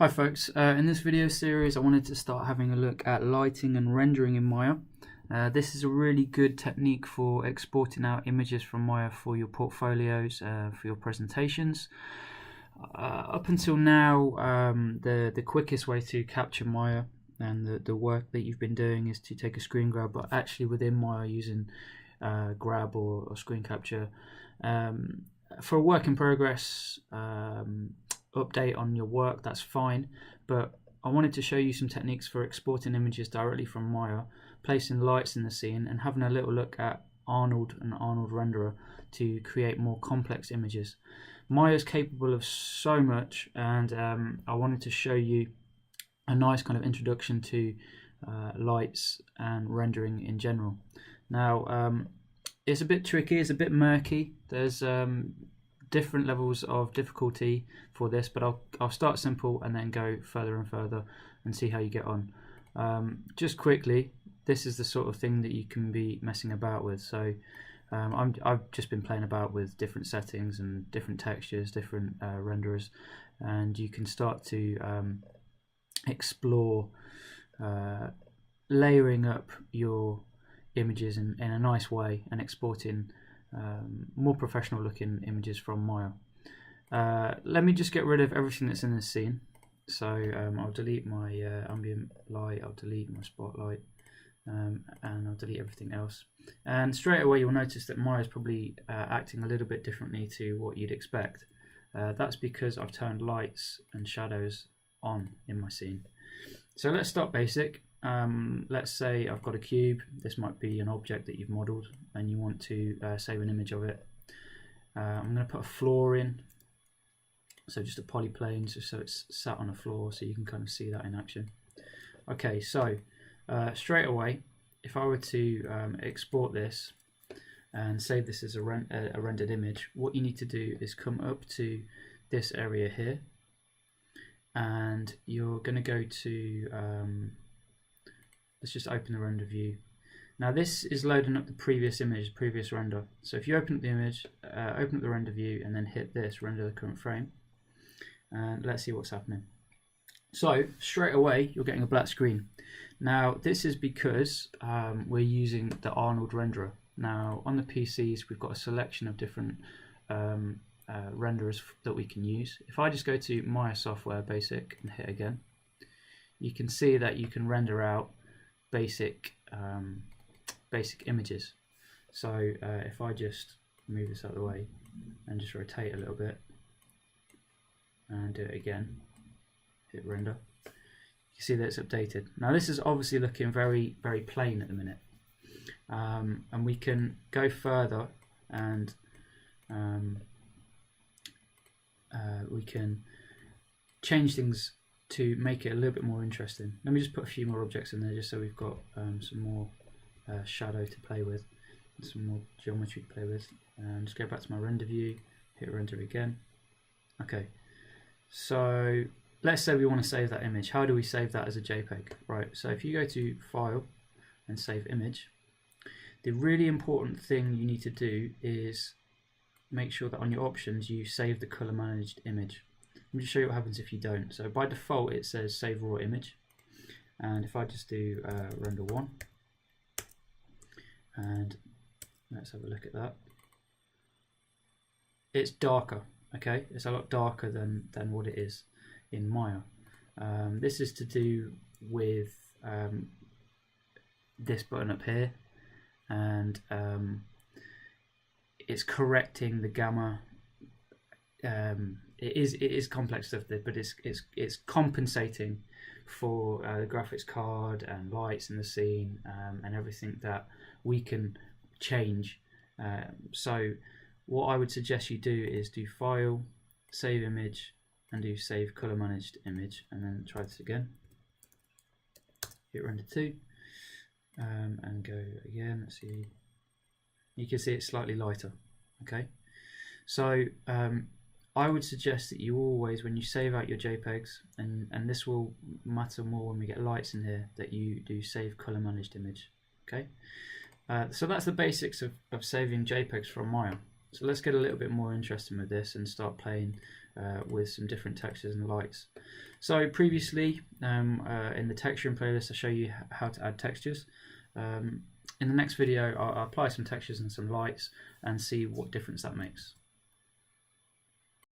Hi folks, in this video series I wanted to start having a look at lighting and rendering in Maya. This is a really good technique for exporting out images from Maya for your portfolios, for your presentations. Up until now, the quickest way to capture Maya and the work that you've been doing is to take a screen grab, but actually within Maya using grab or screen capture. For a work in progress update on your work, that's fine, but I wanted to show you some techniques for exporting images directly from Maya, placing lights in the scene and having a little look at Arnold and Arnold Renderer to create more complex images. Maya is capable of so much, and I wanted to show you a nice kind of introduction to lights and rendering in general. Now it's a bit tricky, it's a bit murky. There's different levels of difficulty for this, but I'll start simple and then go further and further and see how you get on. Just quickly, this is the sort of thing that you can be messing about with. So I've just been playing about with different settings and different textures, different renderers, and you can start to explore layering up your images in a nice way and exporting more professional looking images from Maya. Let me just get rid of everything that's in this scene. So I'll delete my ambient light, I'll delete my spotlight, and I'll delete everything else. And straight away you'll notice that Maya is probably acting a little bit differently to what you'd expect. That's because I've turned lights and shadows on in my scene. So let's start basic. Let's say I've got a cube. This might be an object that you've modeled and you want to save an image of it. I'm going to put a floor in, so just a polyplane, just so it's sat on a floor so you can kind of see that in action. Okay, so straight away, if I were to export this and save this as a rendered image, what you need to do is come up to this area here, and you're going to go to let's just open the render view. Now this is loading up the previous image, previous render. So if you open up the image, open up the render view, and then hit this, render the current frame, and let's see what's happening. So straight away you're getting a black screen. Now this is because we're using the Arnold renderer. Now on the PCs we've got a selection of different renderers that we can use. If I just go to Maya Software Basic and hit again, you can see that you can render out basic images. So if I just move this out of the way and just rotate a little bit and do it again, hit render, you see that it's updated. Now this is obviously looking very plain at the minute, and we can go further and we can change things to make it a little bit more interesting. Let me just put a few more objects in there just so we've got some more shadow to play with, some more geometry to play with. And just go back to my render view, hit render again. Okay, so let's say we want to save that image. How do we save that as a JPEG? Right, so if you go to File and Save Image, the really important thing you need to do is make sure that on your options you save the color managed image. Let me just show you what happens if you don't. So by default it says save raw image, and if I just do render 1, and let's have a look at that, it's darker. Okay, it's a lot darker than what it is in Maya. This is to do with this button up here, and it's correcting the gamma. It is complex stuff, but it's compensating for the graphics card and lights in the scene, and everything that we can change. So what I would suggest you do is do File, Save Image, and do Save Color Managed Image, and then try this again. Hit render 2, and go again. Let's see. You can see it's slightly lighter. Okay, so I would suggest that you always, when you save out your JPEGs, and this will matter more when we get lights in here, that you do Save Color Managed Image. Okay, so that's the basics of saving JPEGs from Maya. So let's get a little bit more interesting with this and start playing with some different textures and lights. So previously in the texturing playlist I show you how to add textures. In the next video I'll apply some textures and some lights and see what difference that makes.